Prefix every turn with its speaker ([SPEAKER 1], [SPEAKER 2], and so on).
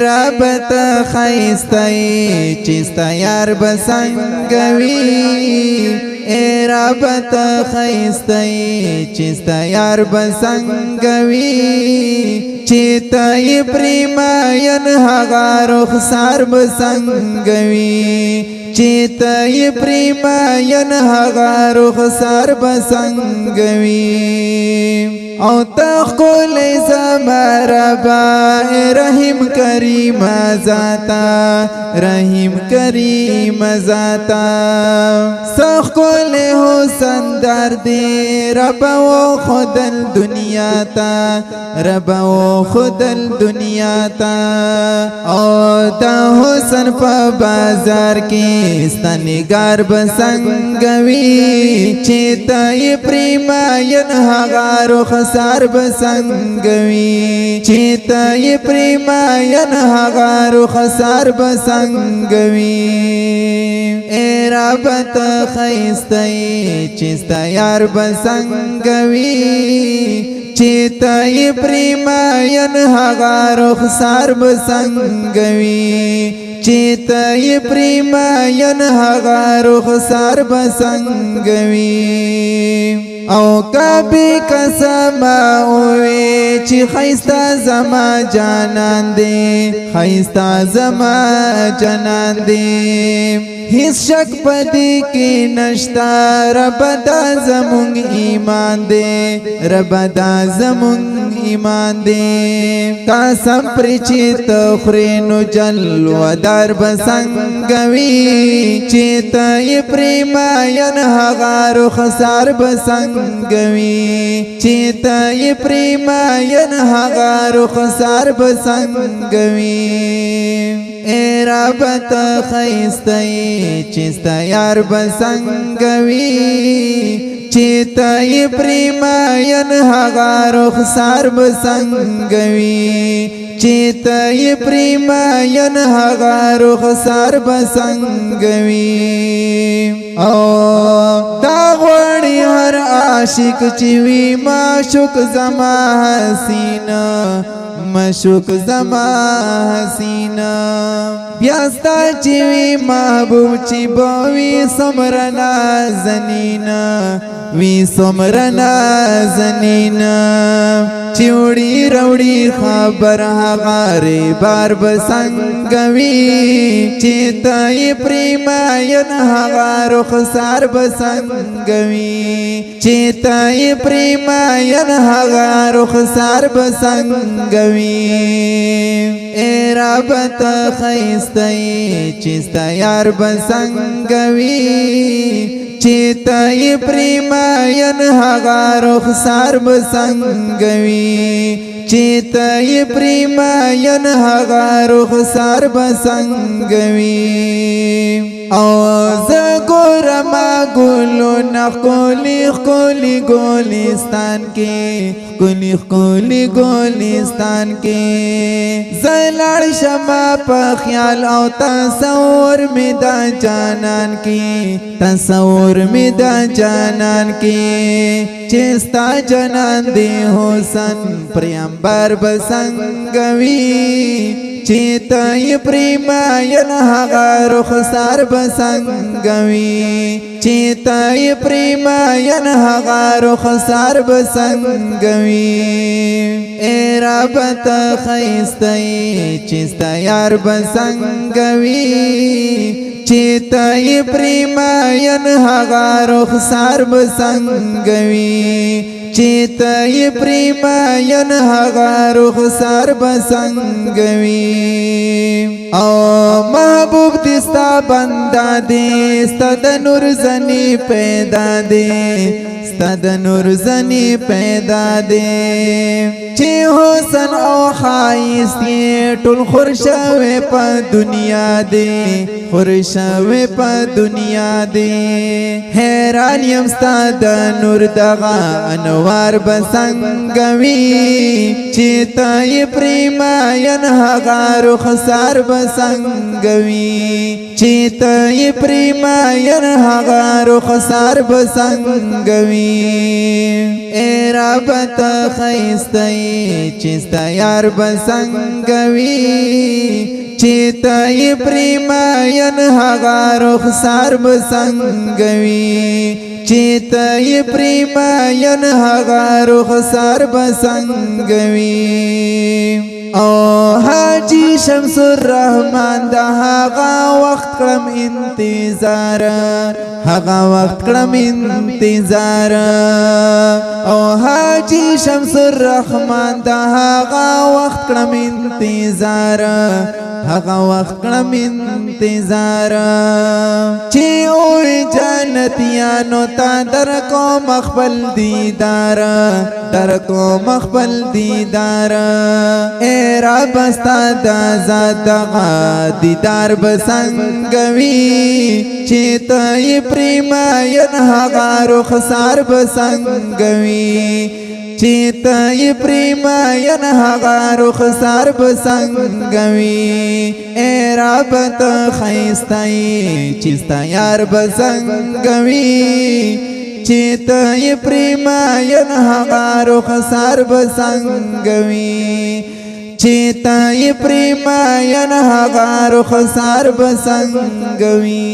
[SPEAKER 1] رب ته خیستی چستا یار بسنگوی اے رب ته خیستی چستا یار بسنگوی چیتای پریماین هغه رخسار بسنگوی چیتای پریماین هغه رخسار بسنگوی او تخکل زما ربا رحیم کریم ذاتا رحیم کریم ذاتا سخکل حسن دردی ربا و خود الدنیا تا ربا و خود الدنیا تا او تا حسن پا بازار کی ستنگار بسنگوی چیتای پریماین هغه رخسار بسنگوی چیتای پریماین هغه رخسار بسنگوی اے رب ته خیستی چستا یار بسنگوی چیتای پریماین هغه رخسار بسنگوی چیتای پریماین هغه رخسار بسنگوی او کبھی قسما اوی چی خیستا زما جانان دی خیستا زما جانان دی هیڅ شک پدې کې نشتا رب دا زمونږ ایمان دی رب دا زمونږ ایمان دی قسم پرې چې ته خورې نو جلوهدار بسنګوي چې ته یې پریماین هغه رخسار بسنګوي چې ته یې پریماین هغه رخسار بسنګوي اے رب ته خیستی چستا یار بسنگوی چیتای پریماین هغه رخسار بسنگوی چیتای پریماین هغه رخسار بسنگوی او دا غوړی هر عاشق چې وی معشوق زما حسینا مشوق زما حسینا بیاستا چیوی محبوب چی بوی سمرنا زنینا وی سمرنا زنینا چیوڑی روڑی خبر غاری بار بسنگوی چیتای پریماین هغه رخسار بسنگوی چیتای پریماین هغه رخسار بسنگوی اے رب ته خیستی چستا یار بسنگوی چیتای پریماین هغه رخسار بسنگوی چیتای پریماین هغه رخسار بسنگوی او زګورما ګلو نخولی خولی ګولستان کې خولی خولی ګولستان کې زلال شما په خیال او تصور می دا جانان کې تصور می دا جانان کې چستا جنان دی حسن پیغمبر بسنگوی چیتای پریماین هغه رخسار بسنگوی چیتای پریماین هغه رخسار بسنگوی اے رب ته خیستی چستا یار بسنگوی چیتای پریماین هغه رخسار بسنگوی چیتای پریماین هغه رخسار بسنگوی او محبوب دستا بندا دی ستد نور زنی پیدا دی ستد نور زنی پیدا دی چی حسن او خایستی ټول خورشوی په دنیا دی خورشوی په دنیا دی حیران یم ستا د نور دغه انوار بسنگوی چی تای پریماین هغه رخسار بسنگوی چی تای پریماین هغه رخسار بسنگوی اے رب ته خیستی چستا یار بسنگوی چیتای پریماین هغه رخسار بسنگوي چیتای پریماین هغه رخسار بسنگوي او حاجی شمس الرحمن دا هغه وخت کړم انتظار هغه وخت کړم انتظار او حاجی شمس الرحمن دا هغه وخت کړم انتظار هغه وخت کړم انتظار چې او جنتیانو تا در کو مخبل دیدار در کو مخبل دیدار اے رب استاد ذات دیدار بسنگوي چې ته پریماین هغه رخسار بسنگوي چې ته پریماین هغه رخسار بسنگوي اے رب ته خیستای چې ستا یار بسنگوي چې ته پریماین هغه رخسار بسنگوي چې ته پریماین هغه رخسار بسنگوي